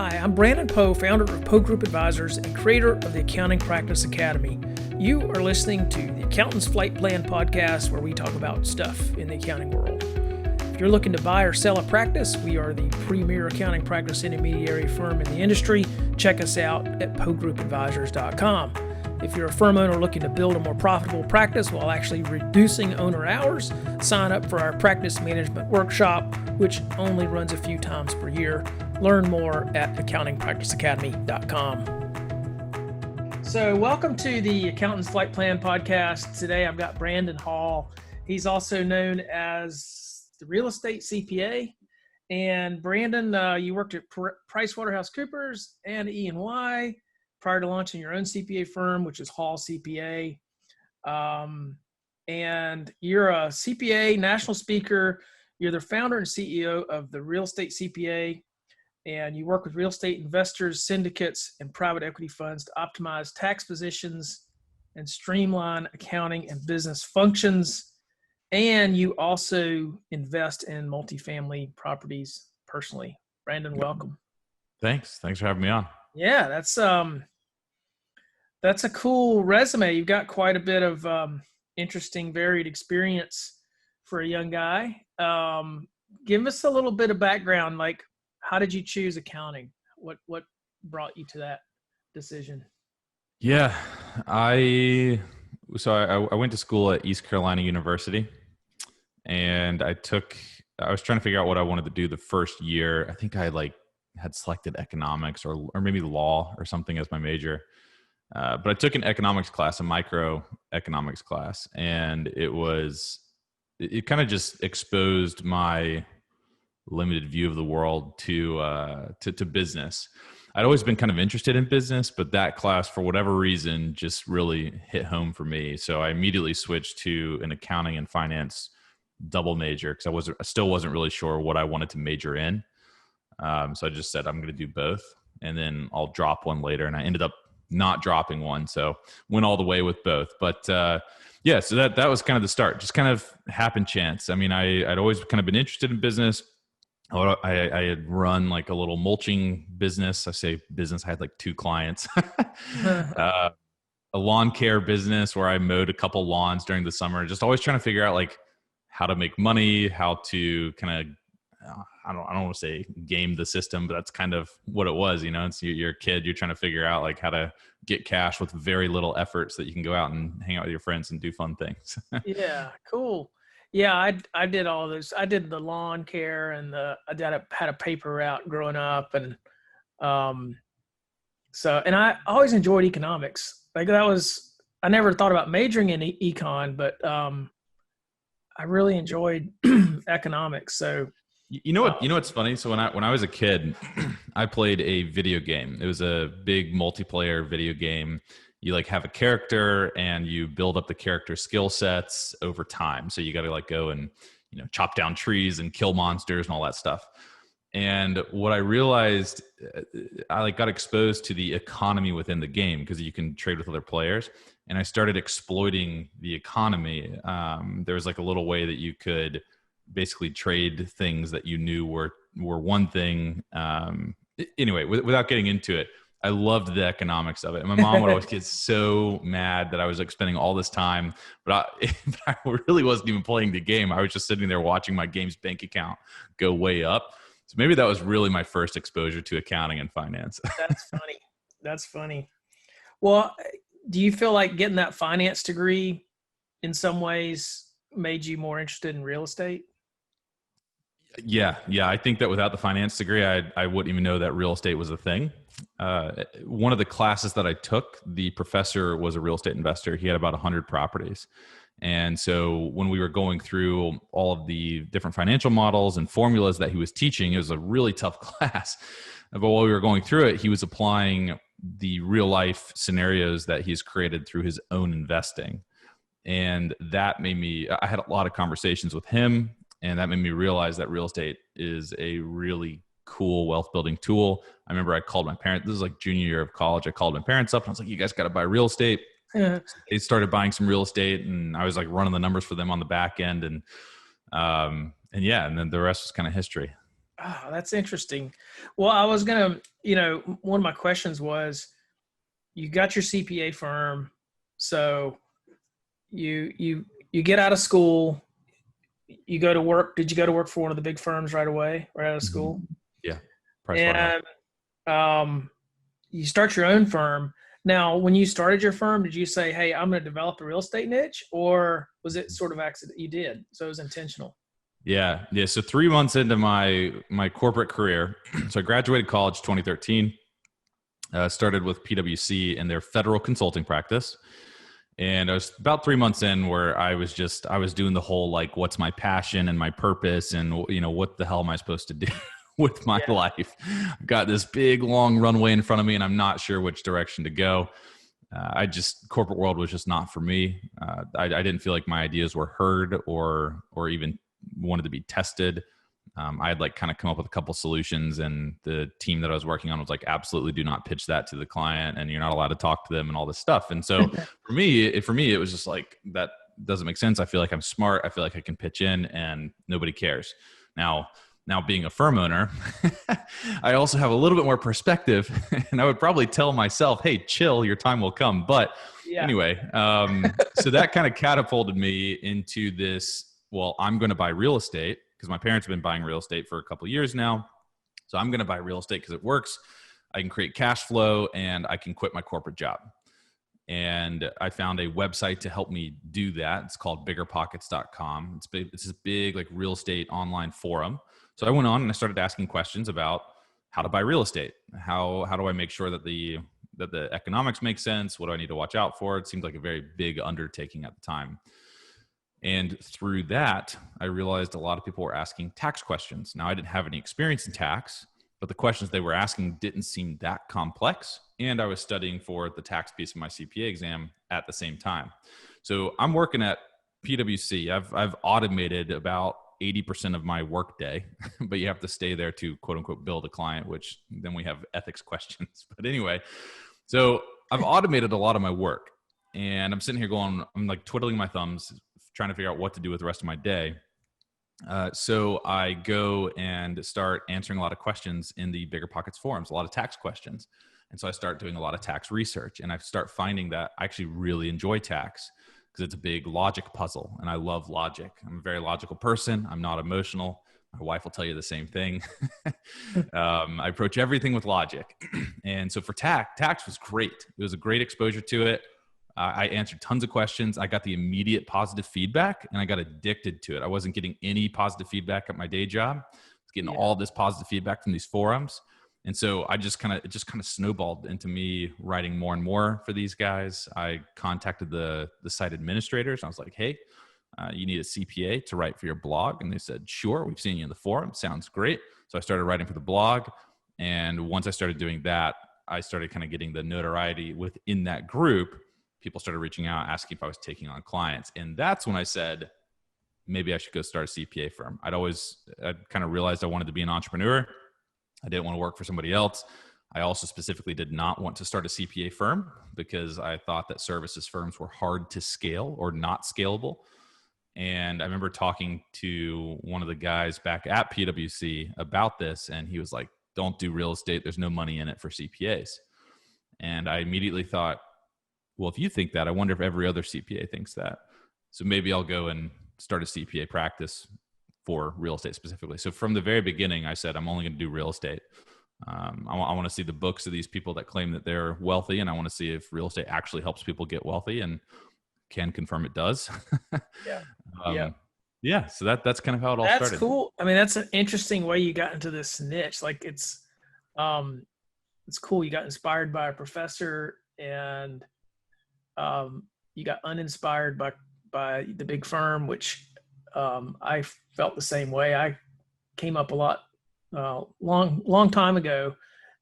Hi, I'm Brandon Poe, founder of Poe Group Advisors and creator of the Accounting Practice Academy. You are listening to the Accountant's Flight Plan podcast, where we talk about stuff in the accounting world. If you're looking to buy or sell a practice, we are the premier accounting practice intermediary firm in the industry. Check us out at pogroupadvisors.com. If you're a firm owner looking to build a more profitable practice while actually reducing owner hours, sign up for our practice management workshop, which only runs a few times per year. Learn more at accountingpracticeacademy.com. So welcome to the Accountant's Flight Plan podcast. Today I've got Brandon Hall. He's also known as the Real Estate CPA. And Brandon, you worked at PricewaterhouseCoopers and E&Y prior to launching your own CPA firm, which is Hall CPA. And you're a CPA, national speaker. You're the founder and CEO of the Real Estate CPA. And you work with real estate investors, syndicates, and private equity funds to optimize tax positions and streamline accounting and business functions. And you also invest in multifamily properties personally. Brandon, welcome. Thanks for having me on. Yeah, that's a cool resume. You've got quite a bit of interesting, varied experience for a young guy. Give us a little bit of background, like, how did you choose accounting? What brought you to that decision? Yeah, I went to school at East Carolina University, and I was trying to figure out what I wanted to do the first year. I think I had selected economics or maybe law or something as my major. But I took an economics class, a microeconomics class, and it kind of just exposed my limited view of the world to business. I'd always been kind of interested in business, but that class, for whatever reason, just really hit home for me. So I immediately switched to an accounting and finance double major because I still wasn't really sure what I wanted to major in. So I just said, I'm going to do both, and then I'll drop one later. And I ended up not dropping one, so went all the way with both. But so that was kind of the start. Just kind of happen chance. I mean, I'd always kind of been interested in business. I had run like a little mulching business. I say business, I had like 2 clients. A lawn care business where I mowed a couple lawns during the summer. Just always trying to figure out like how to make money, how to kind of, I don't want to say game the system, but that's kind of what it was. You know, it's you're a kid, you're trying to figure out like how to get cash with very little effort so that you can go out and hang out with your friends and do fun things. Yeah, cool. Yeah, I did all those. I did the lawn care and I had a paper route growing up, and and I always enjoyed economics. Like I never thought about majoring in econ, but I really enjoyed economics. So you know what's funny? So when I was a kid, I played a video game. It was a big multiplayer video game. You like have a character and you build up the character skill sets over time. So you got to like go and, chop down trees and kill monsters and all that stuff. And what I realized, I got exposed to the economy within the game because you can trade with other players. And I started exploiting the economy. There was like a little way that you could basically trade things that you knew were one thing. Anyway, without getting into it, I loved the economics of it. And my mom would always get so mad that I was like spending all this time, but I really wasn't even playing the game. I was just sitting there watching my game's bank account go way up. So maybe that was really my first exposure to accounting and finance. That's funny. Well, do you feel like getting that finance degree in some ways made you more interested in real estate? Yeah. I think that without the finance degree, I wouldn't even know that real estate was a thing. One of the classes that I took, the professor was a real estate investor. He had about 100 properties. And so when we were going through all of the different financial models and formulas that he was teaching, it was a really tough class. But while we were going through it, he was applying the real life scenarios that he's created through his own investing. And that I had a lot of conversations with him, and that made me realize that real estate is a really cool wealth building tool. I remember I called my parents, this is like junior year of college. I called my parents up and I was like, you guys got to buy real estate. Yeah. They started buying some real estate and I was like running the numbers for them on the back end. And then the rest was kind of history. Oh, that's interesting. Well, I was going to, one of my questions was, you got your CPA firm. So you get out of school, you go to work. Did you go to work for one of the big firms right away, right out of Mhm. school? Yeah. Price Waterhouse. And um, you start your own firm. Now, when you started your firm, did you say, "Hey, I'm going to develop a real estate niche," or was it sort of accident? You did, so it was intentional. Yeah. Yeah. So 3 months into my corporate career, so I graduated college 2013, started with PwC in their federal consulting practice. And I was about 3 months in where I was doing the whole, like, what's my passion and my purpose, and what the hell am I supposed to do with my Yeah, life? I've got this big long runway in front of me and I'm not sure which direction to go. Corporate world was just not for me. I didn't feel like my ideas were heard or even wanted to be tested. I had like kind of come up with a couple solutions, and the team that I was working on was like, absolutely do not pitch that to the client, and you're not allowed to talk to them and all this stuff. And so for me, it was just like, that doesn't make sense. I feel like I'm smart. I feel like I can pitch in, and nobody cares. Now being a firm owner, I also have a little bit more perspective, and I would probably tell myself, hey, chill, your time will come. But yeah, anyway, so that kind of catapulted me into this, well, I'm going to buy real estate because my parents have been buying real estate for a couple of years now. So I'm going to buy real estate because it works. I can create cash flow and I can quit my corporate job. And I found a website to help me do that. It's called biggerpockets.com. It's big. It's this big, like, real estate online forum. So I went on and I started asking questions about how to buy real estate. How do I make sure that the economics make sense? What do I need to watch out for? It seemed like a very big undertaking at the time. And through that, I realized a lot of people were asking tax questions. Now, I didn't have any experience in tax, but the questions they were asking didn't seem that complex. And I was studying for the tax piece of my CPA exam at the same time. So I'm working at PwC. I've automated about 80% of my workday, but you have to stay there to, quote unquote, build a client, which then we have ethics questions. But anyway, so I've automated a lot of my work, and I'm sitting here going, I'm like twiddling my thumbs, trying to figure out what to do with the rest of my day. So I go and start answering a lot of questions in the Bigger Pockets forums, a lot of tax questions. And so I start doing a lot of tax research, and I start finding that I actually really enjoy tax because it's a big logic puzzle, and I love logic. I'm a very logical person. I'm not emotional. My wife will tell you the same thing. I approach everything with logic. And so for tax was great. It was a great exposure to it. I answered tons of questions. I got the immediate positive feedback, and I got addicted to it. I wasn't getting any positive feedback at my day job. I was getting all this positive feedback from these forums. And so it just kind of snowballed into me writing more and more for these guys. I contacted the site administrators. I was like, hey, you need a CPA to write for your blog. And they said, sure, we've seen you in the forum. Sounds great. So I started writing for the blog. And once I started doing that, I started kind of getting the notoriety within that group. People started reaching out, asking if I was taking on clients. And that's when I said, maybe I should go start a CPA firm. I'd kind of realized I wanted to be an entrepreneur. I didn't want to work for somebody else. I also specifically did not want to start a CPA firm because I thought that services firms were hard to scale or not scalable. And I remember talking to one of the guys back at PwC about this, and he was like, don't do real estate. There's no money in it for CPAs. And I immediately thought, well, if you think that, I wonder if every other CPA thinks that. So maybe I'll go and start a CPA practice for real estate specifically. So from the very beginning, I said, I'm only going to do real estate. I want to see the books of these people that claim that they're wealthy, and I want to see if real estate actually helps people get wealthy, and can confirm it does. yeah, yeah. Yeah. So that's kind of how it all started. That's cool. I mean, that's an interesting way you got into this niche. Like it's cool. You got inspired by a professor, and you got uninspired by the big firm, which I felt the same way. I came up a lot long time ago,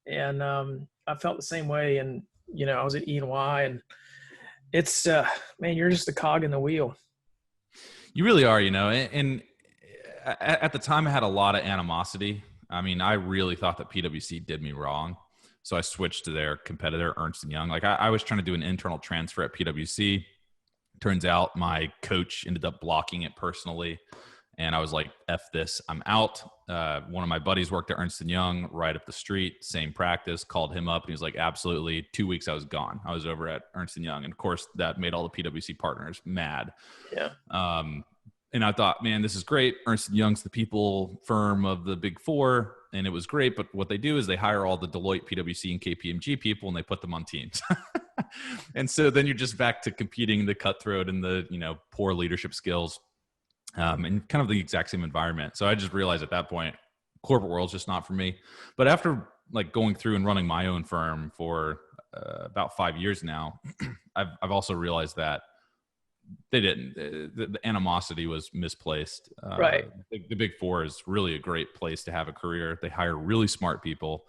and I felt the same way. And I was at E&Y, and it's man, you're just a cog in the wheel. You really are, and at the time I had a lot of animosity. I mean, I really thought that PwC did me wrong. So I switched to their competitor, Ernst & Young. Like I was trying to do an internal transfer at PwC. Turns out my coach ended up blocking it personally. And I was like, F this, I'm out. One of my buddies worked at Ernst & Young right up the street, same practice, called him up. And he was like, absolutely. 2 weeks, I was gone. I was over at Ernst & Young. And of course, that made all the PwC partners mad. Yeah. And I thought, man, this is great. Ernst & Young's the people firm of the big four. And it was great. But what they do is they hire all the Deloitte, PwC, and KPMG people, and they put them on teams. And so then you're just back to competing the cutthroat and the, poor leadership skills. And kind of the exact same environment. So I just realized at that point, corporate world's just not for me. But after like going through and running my own firm for about 5 years now, I've also realized that they didn't. The animosity was misplaced. Right. The Big Four is really a great place to have a career. They hire really smart people,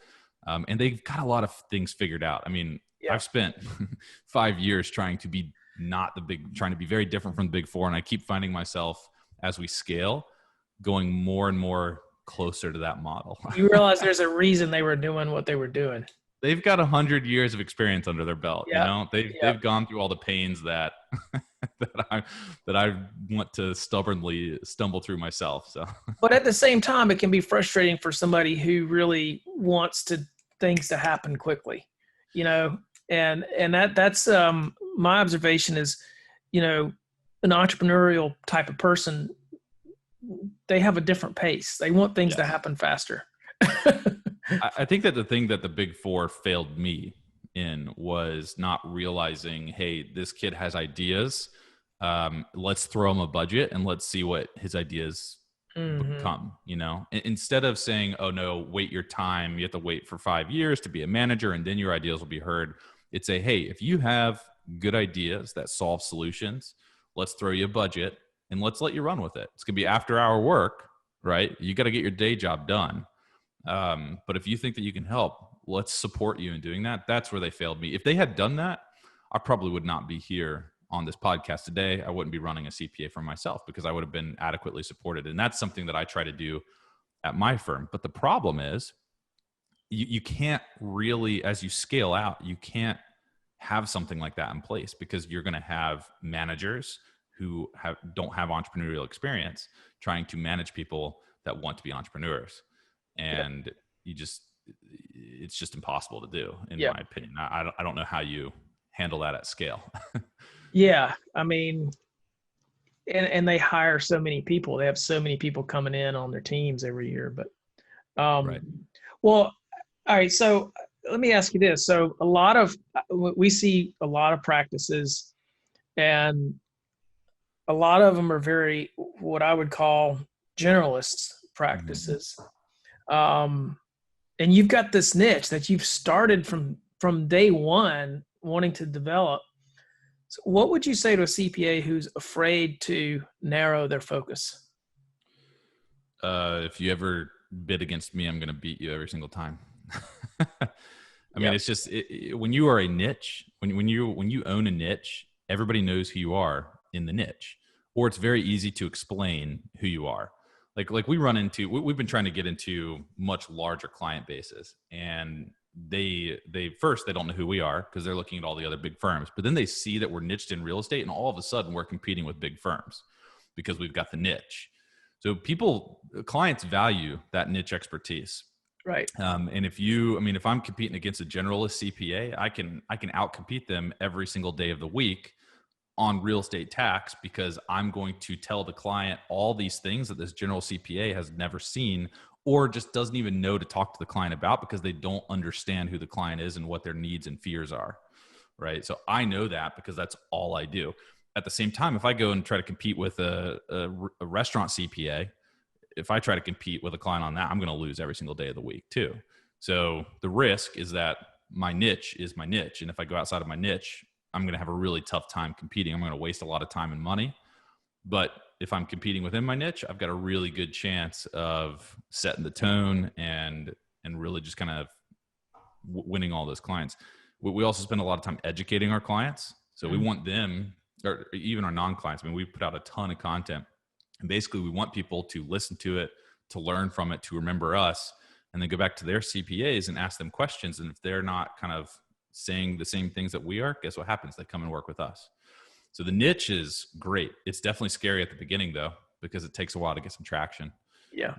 and they've got a lot of things figured out. I mean, I've spent 5 years trying to be trying to be very different from the Big Four, and I keep finding myself as we scale going more and more closer to that model. You realize there's a reason they were doing what they were doing. They've got 100 years of experience under their belt. They've gone through all the pains that that I want to stubbornly stumble through myself. So, but at the same time, it can be frustrating for somebody who really wants things to happen quickly, and that's my observation is, an entrepreneurial type of person, they have a different pace. They want things to happen faster. I think that the thing that the Big Four failed me in was not realizing, hey, this kid has ideas. Let's throw him a budget and let's see what his ideas become, Instead of saying, oh no, wait your time. You have to wait for 5 years to be a manager and then your ideas will be heard. It's hey, if you have good ideas that solve solutions, let's throw you a budget and let's let you run with it. It's going to be after hour work, right? You got to get your day job done. But if you think that you can help, let's support you in doing that. That's where they failed me. If they had done that, I probably would not be here on this podcast today. I wouldn't be running a CPA for myself because I would have been adequately supported. And that's something that I try to do at my firm. But the problem is you can't really, as you scale out, you can't have something like that in place because you're going to have managers who don't have entrepreneurial experience trying to manage people that want to be entrepreneurs. And it's just impossible to do, in my opinion. I don't know how you handle that at scale. Yeah. I mean, and they hire so many people. They have so many people coming in on their teams every year. But, right. Well, all right. So let me ask you this. So we see a lot of practices, and a lot of them are very, what I would call generalist practices. And you've got this niche that you've started from day one wanting to develop. So what would you say to a CPA who's afraid to narrow their focus? If you ever bid against me, I'm going to beat you every single time. I mean, it's just when you are a niche, when you own a niche, everybody knows who you are in the niche, or it's very easy to explain who you are. Like we've been trying to get into much larger client bases, and they don't know who we are because they're looking at all the other big firms, but then they see that we're niched in real estate, and all of a sudden we're competing with big firms because we've got the niche. So clients value that niche expertise. Right. And if I'm competing against a generalist CPA, I can outcompete them every single day of the week on real estate tax, because I'm going to tell the client all these things that this general CPA has never seen, or just doesn't even know to talk to the client about, because they don't understand who the client is and what their needs and fears are. Right. So I know that because that's all I do. At the same time, if I go and try to compete with a restaurant CPA, if I try to compete with a client on that, I'm going to lose every single day of the week too. So the risk is that my niche is my niche. And if I go outside of my niche, I'm going to have a really tough time competing. I'm going to waste a lot of time and money. But if I'm competing within my niche, I've got a really good chance of setting the tone and really just kind of winning all those clients. We also spend a lot of time educating our clients. So we want them, or even our non-clients. I mean, we put out a ton of content, and basically we want people to listen to it, to learn from it, to remember us, and then go back to their CPAs and ask them questions. And if they're not kind of saying the same things that we are, guess what happens? They come and work with us. So the niche is great. It's definitely scary at the beginning though, because it takes a while to get some traction. Yeah.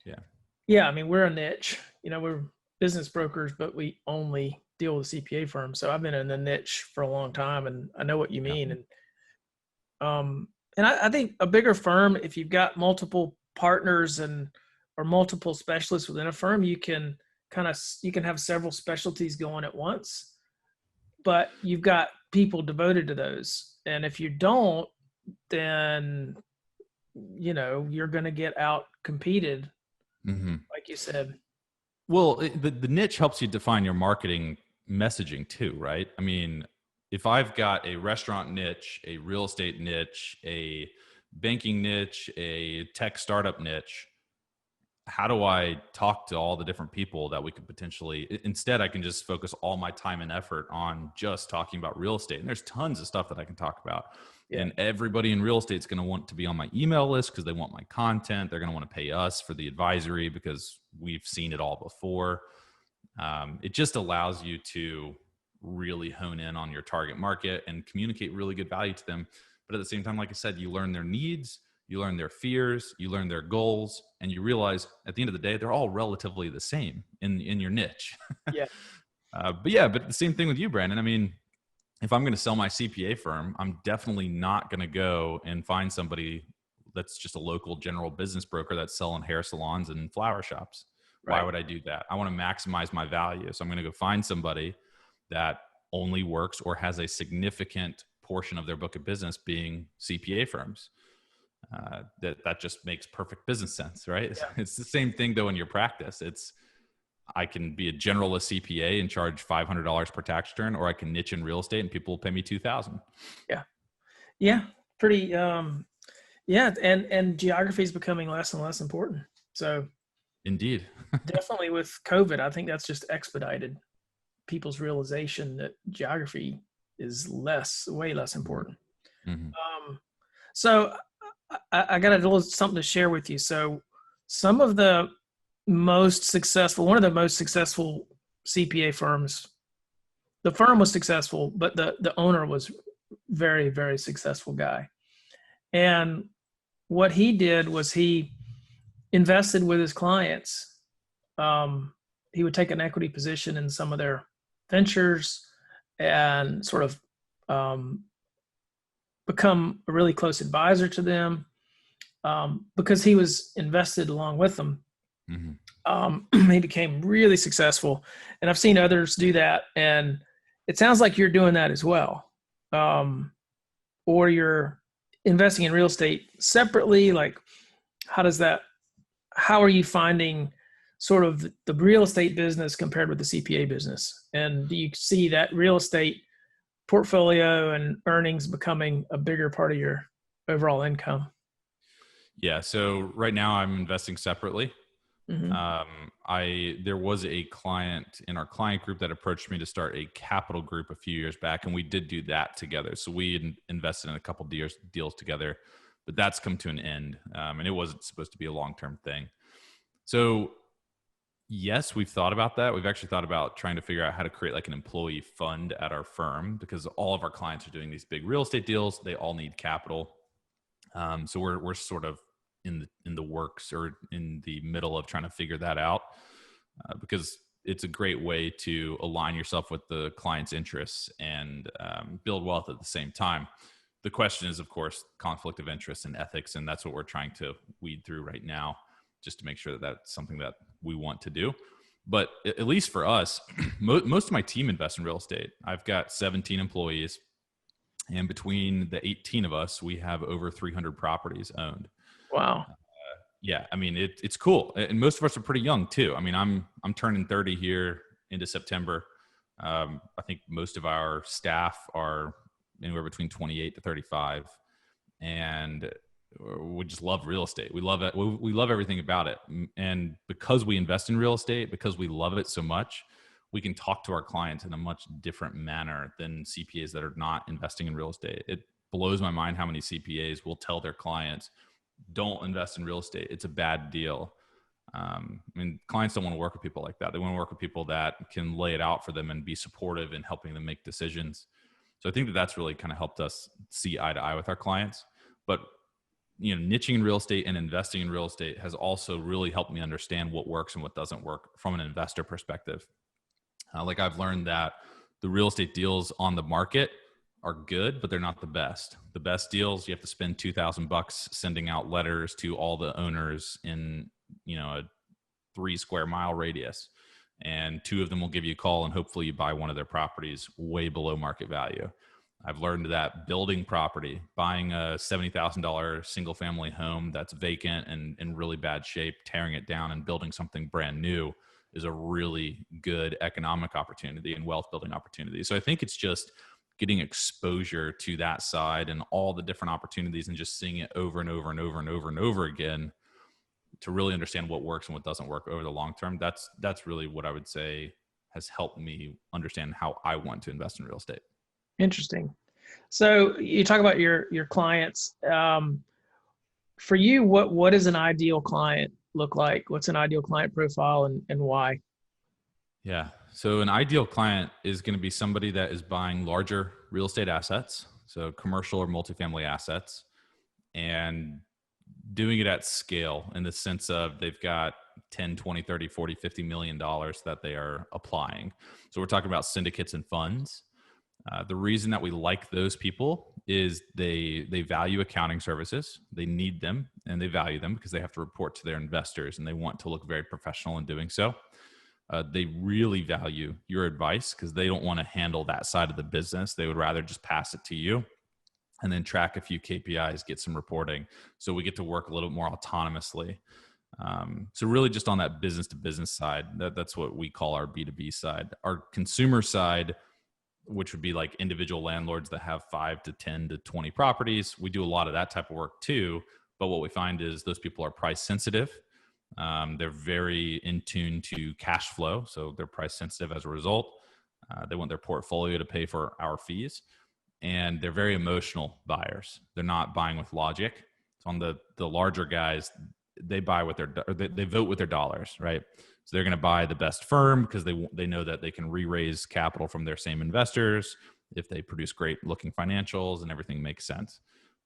Yeah. Yeah. I mean, we're a niche, we're business brokers, but we only deal with CPA firms. So I've been in the niche for a long time, and I know what you mean. And I think a bigger firm, if you've got multiple partners or multiple specialists within a firm, you can have several specialties going at once, but you've got people devoted to those. And if you don't, then, you're going to get out competed, like you said. Well, the niche helps you define your marketing messaging too, right? I mean, if I've got a restaurant niche, a real estate niche, a banking niche, a tech startup niche, how do I talk to all the different people that we could potentially, instead I can just focus all my time and effort on just talking about real estate. And there's tons of stuff that I can talk about. Yeah. And everybody in real estate is going to want to be on my email list because they want my content. They're going to want to pay us for the advisory because we've seen it all before. It just allows you to really hone in on your target market and communicate really good value to them. But at the same time, like I said, you learn their needs, you learn their fears, you learn their goals, and you realize at the end of the day, they're all relatively the same in your niche. Yeah. But the same thing with you, Brandon. I mean, if I'm going to sell my CPA firm, I'm definitely not going to go and find somebody that's just a local general business broker that's selling hair salons and flower shops. Right. Why would I do that? I want to maximize my value. So I'm going to go find somebody that only works or has a significant portion of their book of business being CPA firms. That just makes perfect business sense, right? Yeah. It's the same thing though in your practice. I can be a generalist CPA and charge $500 per tax return, or I can niche in real estate and people will pay me $2,000. Yeah. Yeah. Pretty, yeah. And geography is becoming less and less important. So indeed. Definitely with COVID, I think that's just expedited people's realization that geography is way less important. Mm-hmm. So I got a little something to share with you. So one of the most successful CPA firms, the firm was successful, but the owner was very, very successful guy. And what he did was he invested with his clients. He would take an equity position in some of their ventures and sort of become a really close advisor to them because he was invested along with them. Mm-hmm. He became really successful, and I've seen others do that. And it sounds like you're doing that as well, or you're investing in real estate separately. Like, how are you finding sort of the real estate business compared with the CPA business? And do you see that real estate portfolio and earnings becoming a bigger part of your overall income? Yeah. So right now I'm investing separately. Mm-hmm. There was a client in our client group that approached me to start a capital group a few years back, and we did do that together. So we invested in a couple deals together, but that's come to an end. And it wasn't supposed to be a long-term thing. So yes, we've thought about that. We've actually thought about trying to figure out how to create like an employee fund at our firm, because all of our clients are doing these big real estate deals. They all need capital. So we're sort of in the works or in the middle of trying to figure that out, because it's a great way to align yourself with the client's interests and build wealth at the same time. The question is, of course, conflict of interest and ethics, and that's what we're trying to weed through right now, just to make sure that that's something that we want to do. But at least for us, most of my team invests in real estate. I've got 17 employees, and between the 18 of us, we have over 300 properties owned. Wow. Yeah. I mean, it's cool. And most of us are pretty young too. I mean, I'm turning 30 here into September. I think most of our staff are anywhere between 28 to 35. And we just love real estate. We love it. We love everything about it. And because we invest in real estate, because we love it so much, we can talk to our clients in a much different manner than CPAs that are not investing in real estate. It blows my mind how many CPAs will tell their clients, don't invest in real estate. It's a bad deal. I mean, clients don't want to work with people like that. They want to work with people that can lay it out for them and be supportive in helping them make decisions. So I think that that's really kind of helped us see eye to eye with our clients. But niching in real estate and investing in real estate has also really helped me understand what works and what doesn't work from an investor perspective. Like I've learned that the real estate deals on the market are good, but they're not the best. The best deals, you have to spend $2,000 sending out letters to all the owners in, a 3 square mile radius. And 2 of them will give you a call and hopefully you buy one of their properties way below market value. I've learned that building property, buying a $70,000 single family home that's vacant and in really bad shape, tearing it down and building something brand new is a really good economic opportunity and wealth building opportunity. So I think it's just getting exposure to that side and all the different opportunities and just seeing it over and over and over and over and over again to really understand what works and what doesn't work over the long term. That's really what I would say has helped me understand how I want to invest in real estate. Interesting. So you talk about your clients. For you, what does an ideal client look like? What's an ideal client profile and why? Yeah. So an ideal client is going to be somebody that is buying larger real estate assets, so commercial or multifamily assets, and doing it at scale in the sense of they've got 10, 20, 30, 40, $50 million that they are applying. So we're talking about syndicates and funds. The reason that we like those people is they value accounting services. They need them and they value them because they have to report to their investors and they want to look very professional in doing so. They really value your advice because they don't want to handle that side of the business. They would rather just pass it to you and then track a few KPIs, get some reporting. So we get to work a little more autonomously. So really just on that business to business side, that's what we call our B2B side. Our consumer side, which would be like individual landlords that have 5 to 10 to 20 properties. We do a lot of that type of work too. But what we find is those people are price sensitive. They're very in tune to cash flow. So they're price sensitive as a result. They want their portfolio to pay for our fees. And they're very emotional buyers. They're not buying with logic. So on the larger guys, they buy with they vote with their dollars, right? So they're going to buy the best firm because they know that they can re-raise capital from their same investors if they produce great looking financials and everything makes sense.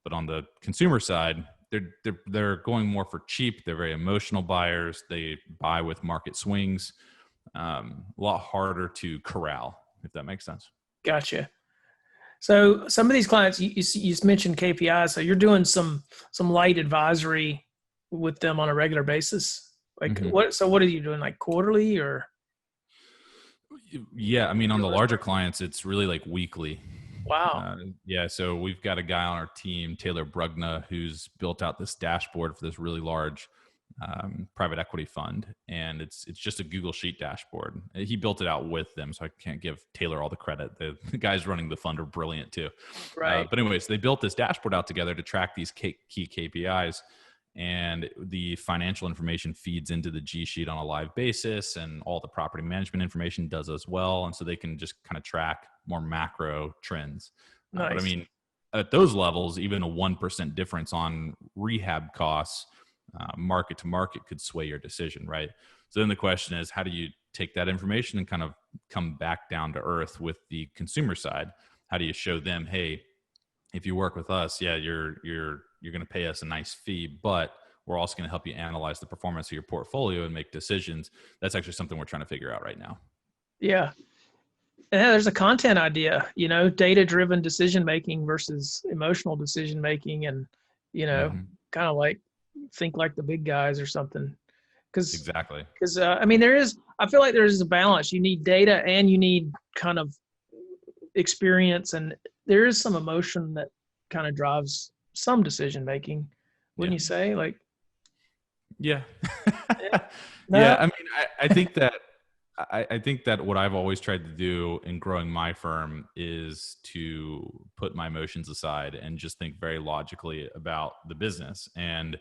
But on the consumer side, they're going more for cheap. They're very emotional buyers. They buy with market swings. A lot harder to corral, if that makes sense. Gotcha. So some of these clients, you mentioned KPIs. So you're doing some light advisory with them on a regular basis. Like what are you doing, like quarterly or? Yeah. I mean, on the larger clients, it's really like weekly. Wow. Yeah. So we've got a guy on our team, Taylor Brugna, who's built out this dashboard for this really large private equity fund. And it's just a Google Sheet dashboard. He built it out with them. So I can't give Taylor all the credit. The guys running the fund are brilliant too. Right. But anyways, they built this dashboard out together to track these key KPIs. And the financial information feeds into the G Sheet on a live basis, and all the property management information does as well. And so they can just kind of track more macro trends. Nice. But I mean, at those levels, even a 1% difference on rehab costs, market to market, could sway your decision, right? So then the question is, how do you take that information and kind of come back down to earth with the consumer side? How do you show them, hey, if you work with us, yeah, you're going to pay us a nice fee, but we're also going to help you analyze the performance of your portfolio and make decisions. That's actually something we're trying to figure out right now. Yeah. And there's a content idea, data-driven decision-making versus emotional decision-making, and, kind of like think like the big guys or something. Exactly. Because, I feel like there's a balance. You need data and you need kind of experience, and there is some emotion that kind of drives some decision-making, wouldn't you say? Like, yeah. No? Yeah. I mean, I think that what I've always tried to do in growing my firm is to put my emotions aside and just think very logically about the business and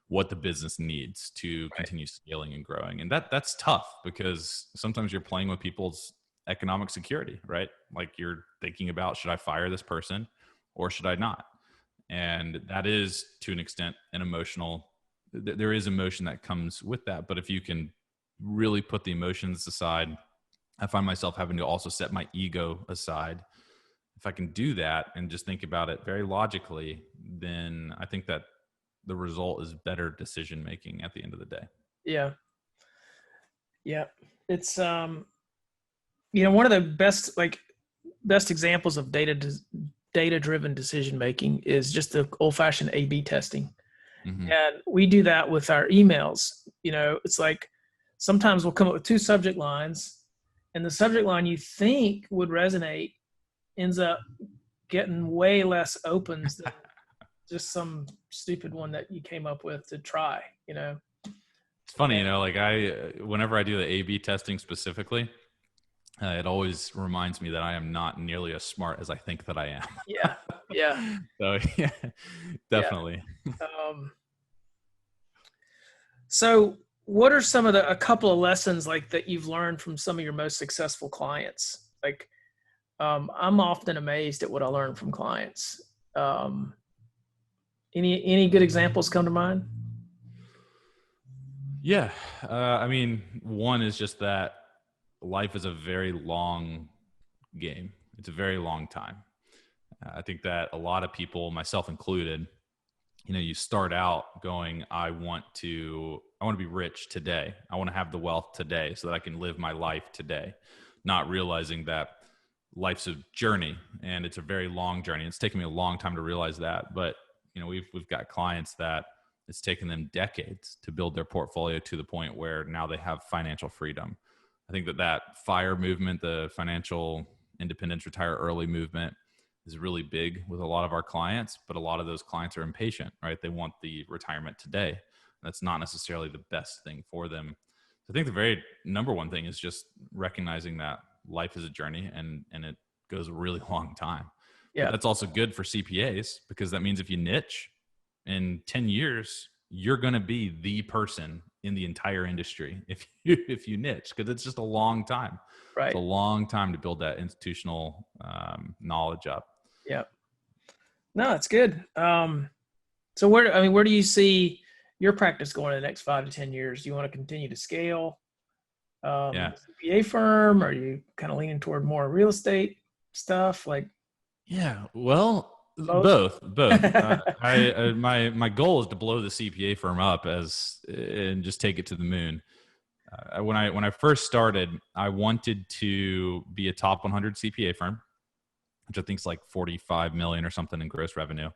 what the business needs to continue scaling and growing. And that's tough because sometimes you're playing with people's economic security, right? Like you're thinking about, should I fire this person or should I not? And that is, to an extent, there is emotion that comes with that. But if you can really put the emotions aside, I find myself having to also set my ego aside. If I can do that and just think about it very logically, then I think that the result is better decision making at the end of the day. Yeah. Yeah. It's, one of the best examples of data-driven decision making is just the old-fashioned A/B testing. Mm-hmm. And we do that with our emails. It's like sometimes we'll come up with two subject lines, and the subject line you think would resonate ends up getting way less opens than just some stupid one that you came up with to try. It's funny, like whenever I do the A/B testing specifically, it always reminds me that I am not nearly as smart as I think that I am. Yeah. Yeah. So yeah, definitely. Yeah. So what are a couple of lessons like that you've learned from some of your most successful clients? Like, I'm often amazed at what I learn from clients. Any good examples come to mind? Yeah. One is just that life is a very long game. It's a very long time. I think that a lot of people, myself included, you start out going, I want to be rich today. I want to have the wealth today so that I can live my life today, not realizing that life's a journey and it's a very long journey. It's taken me a long time to realize that, but we've got clients that it's taken them decades to build their portfolio to the point where now they have financial freedom. I think that FIRE movement, the financial independence, retire early movement, is really big with a lot of our clients, but a lot of those clients are impatient, right? They want the retirement today. That's not necessarily the best thing for them. So I think the very number one thing is just recognizing that life is a journey and it goes a really long time. Yeah. But that's also good for CPAs because that means if you niche in 10 years, you're going to be the person in the entire industry if you niche, because it's just a long time. Right. It's a long time to build that institutional knowledge up. Yeah. No, it's good. So where do you see your practice going in the next 5 to 10 years? Do you want to continue to scale? CPA firm? Are you kind of leaning toward more real estate stuff? Yeah, well, both. My goal is to blow the CPA firm up and just take it to the moon. When I first started, I wanted to be a top 100 CPA firm, which I think is like 45 million or something in gross revenue.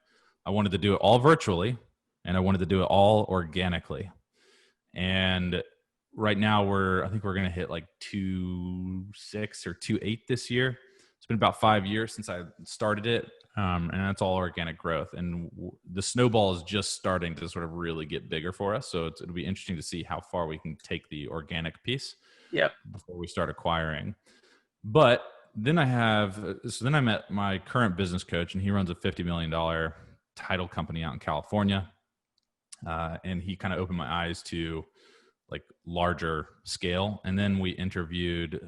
I wanted to do it all virtually, and I wanted to do it all organically. And right now I think we're going to hit like 2.6 or 2.8 this year. It's been about 5 years since I started it. And that's all organic growth. And the snowball is just starting to sort of really get bigger for us. So it'll be interesting to see how far we can take the organic piece before we start acquiring. But then I met my current business coach, and he runs a $50 million title company out in California. And he kind of opened my eyes to like larger scale. And then we interviewed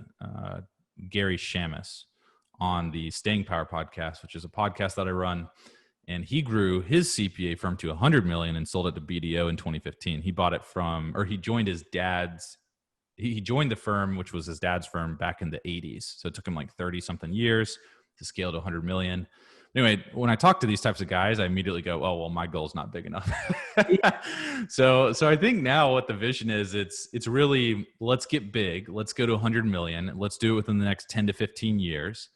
Gary Shamus on the Staying Power podcast, which is a podcast that I run. And he grew his CPA firm to 100 million and sold it to BDO in 2015. He bought it he joined his dad's, he joined the firm, which was his dad's firm back in the 80s. So it took him like 30 something years to scale to 100 million. Anyway, when I talk to these types of guys, I immediately go, oh, well, my goal's not big enough. So I think now what the vision is, it's really, let's get big. Let's go to 100 million. Let's do it within the next 10 to 15 years.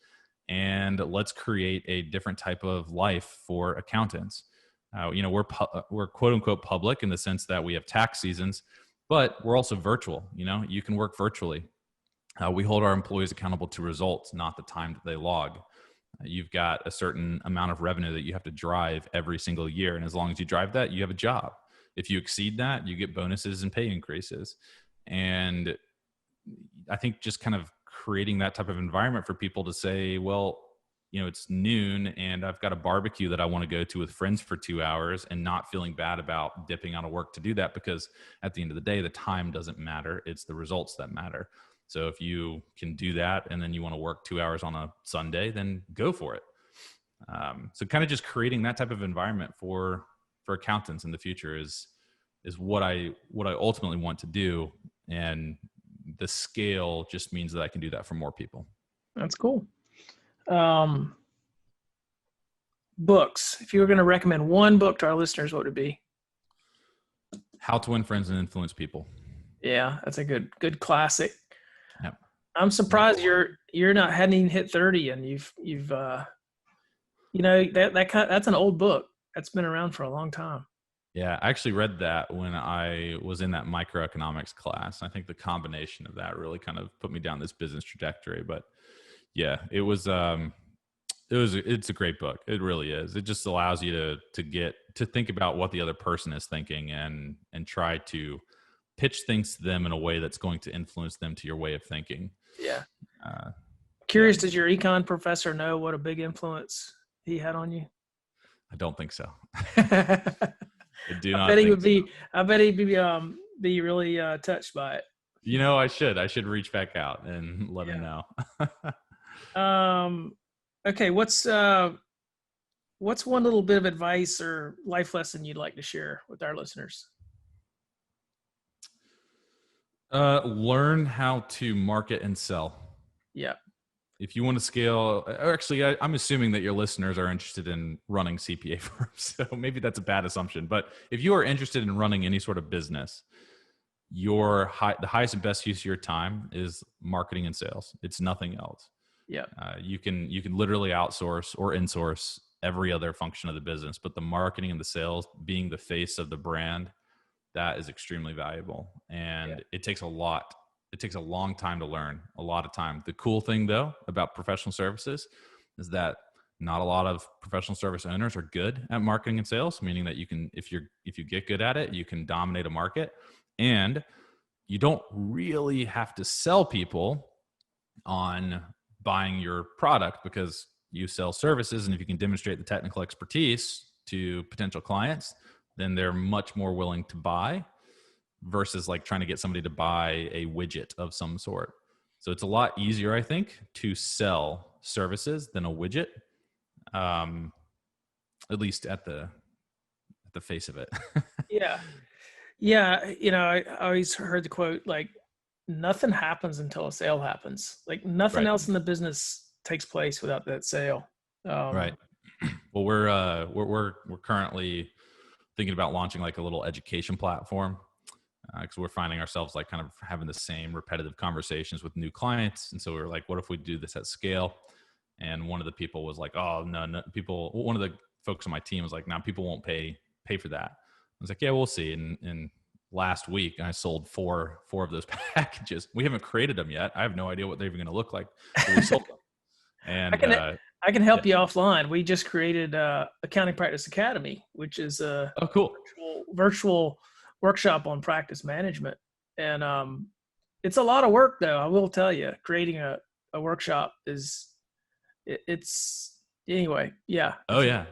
And let's create a different type of life for accountants. We're quote unquote public in the sense that we have tax seasons, but we're also virtual. You can work virtually. We hold our employees accountable to results, not the time that they log. You've got a certain amount of revenue that you have to drive every single year. And as long as you drive that, you have a job. If you exceed that, you get bonuses and pay increases. And I think just kind of creating that type of environment for people to say, well, it's noon and I've got a barbecue that I want to go to with friends for 2 hours, and not feeling bad about dipping out of work to do that, because at the end of the day, the time doesn't matter. It's the results that matter. So if you can do that and then you want to work 2 hours on a Sunday, then go for it. So kind of just creating that type of environment for accountants in the future is what I ultimately want to do. And the scale just means that I can do that for more people. That's cool. Books. If you were going to recommend one book to our listeners, what would it be? How to Win Friends and Influence People. Yeah, that's a good classic. Yep. I'm surprised you're not hadn't even hit 30 and you've that's an old book that's been around for a long time. Yeah, I actually read that when I was in that microeconomics class. I think the combination of that really kind of put me down this business trajectory. But yeah, it's a great book. It really is. It just allows you to think about what the other person is thinking and try to pitch things to them in a way that's going to influence them to your way of thinking. Yeah. Curious, does your econ professor know what a big influence he had on you? I don't think so. I do not. I bet he'd be really touched by it. I should reach back out and let him know. Okay. What's one little bit of advice or life lesson you'd like to share with our listeners? Learn how to market and sell. Yeah. If you want to scale, actually, I'm assuming that your listeners are interested in running CPA firms. So maybe that's a bad assumption. But if you are interested in running any sort of business, the highest and best use of your time is marketing and sales. It's nothing else. Yeah. You can literally outsource or insource every other function of the business, but the marketing and the sales, being the face of the brand, that is extremely valuable. And it takes a lot. It takes a long time to learn, a lot of time. The cool thing though about professional services is that not a lot of professional service owners are good at marketing and sales, meaning that you can, if you get good at it, you can dominate a market, and you don't really have to sell people on buying your product because you sell services. And if you can demonstrate the technical expertise to potential clients, then they're much more willing to buy versus like trying to get somebody to buy a widget of some sort. So it's a lot easier, I think, to sell services than a widget, at least at the face of it. Yeah. I always heard the quote, like, nothing happens until a sale happens. Like nothing else in the business takes place without that sale. Right. Well, we're currently thinking about launching like a little education platform, because we're finding ourselves like kind of having the same repetitive conversations with new clients. And so we were like, what if we do this at scale? And one of the people was like, oh, no, one of the folks on my team was like, no, people won't pay for that. I was like, yeah, we'll see. And last week I sold four of those packages. We haven't created them yet. I have no idea what they're even going to look like, but we sold them. And I can help you offline. We just created Accounting Practice Academy, which is a cool virtual workshop on practice management. And it's a lot of work though. I will tell you, creating a workshop it's anyway. Yeah. Oh yeah.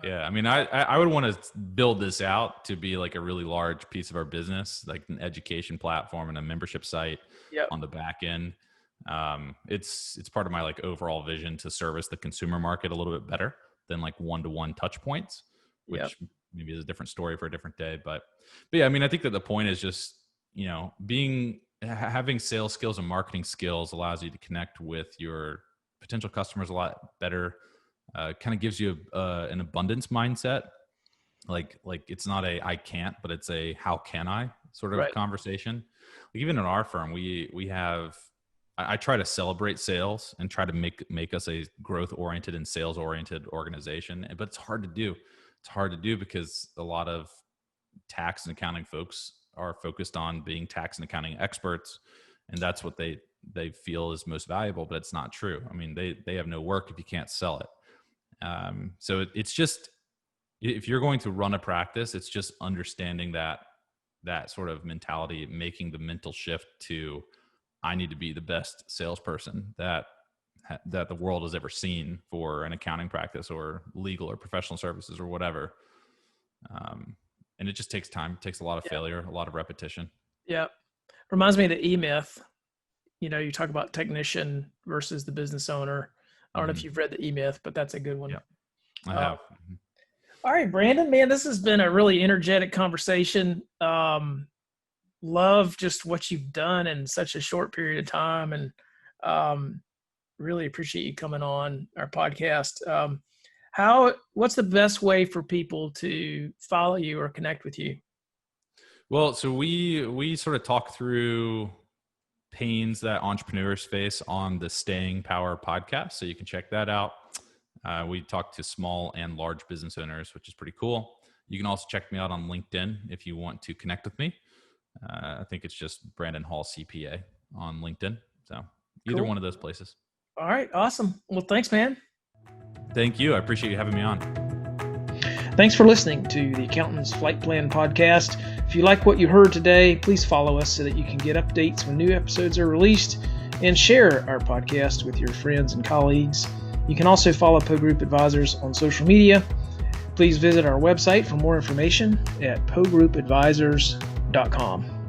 I mean, I would want to build this out to be like a really large piece of our business, like an education platform and a membership site on the back end. It's part of my like overall vision to service the consumer market a little bit better than like one-to-one touch points, which maybe is a different story for a different day. But yeah, I mean, I think that the point is just, having sales skills and marketing skills allows you to connect with your potential customers a lot better. Kind of gives you an abundance mindset. Like it's not a I can't, but it's a how can I sort of conversation. Like even in our firm, we have. I try to celebrate sales and try to make us a growth-oriented and sales-oriented organization, but it's hard to do. It's hard to do because a lot of tax and accounting folks are focused on being tax and accounting experts, and that's what they feel is most valuable, but it's not true. I mean, they have no work if you can't sell it. So it's just, if you're going to run a practice, it's just understanding that sort of mentality, making the mental shift to, I need to be the best salesperson that the world has ever seen for an accounting practice or legal or professional services or whatever. And it just takes time. It takes a lot of failure, a lot of repetition. Yeah. Reminds me of the E-Myth. You talk about technician versus the business owner. I don't know if you've read the E-Myth, but that's a good one. Yeah, I have. All right, Brandon, man, this has been a really energetic conversation. Love just what you've done in such a short period of time, and really appreciate you coming on our podcast. What's the best way for people to follow you or connect with you? Well, so we sort of talk through pains that entrepreneurs face on the Staying Power podcast. So you can check that out. We talk to small and large business owners, which is pretty cool. You can also check me out on LinkedIn if you want to connect with me. I think it's just Brandon Hall CPA on LinkedIn. So either one of those places. All right. Awesome. Well, thanks, man. Thank you. I appreciate you having me on. Thanks for listening to the Accountant's Flight Plan podcast. If you like what you heard today, please follow us so that you can get updates when new episodes are released, and share our podcast with your friends and colleagues. You can also follow Poe Group Advisors on social media. Please visit our website for more information at poegroupadvisors.com.